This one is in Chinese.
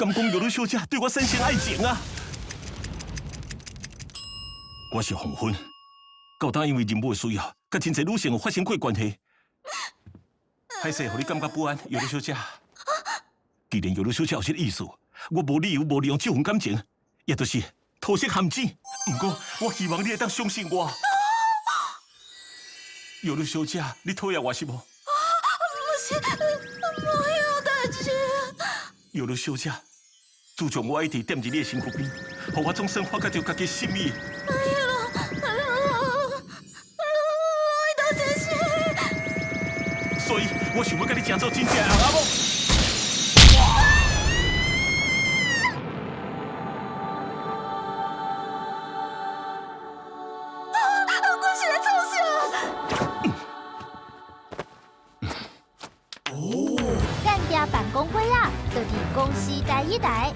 敢讲玉女小姐对我深深爱情啊！我是黄昏，够胆因为任务的需要，甲真侪女性有发生过关系。歹势，互你感觉不安，玉女小姐。既然玉女小姐有这意思，我无理由无利用这份感情，也就是偷食陷阱。不过，我希望你会当相信我。玉女小姐，你讨厌我是无？不是，没有代志。玉女小姐，自从我一直踮伫你的身躯边，互我总算发觉到家己心意。所以，我想要甲你成做真正的阿某。我是在创干掉办公伙仔，就伫公司待一待。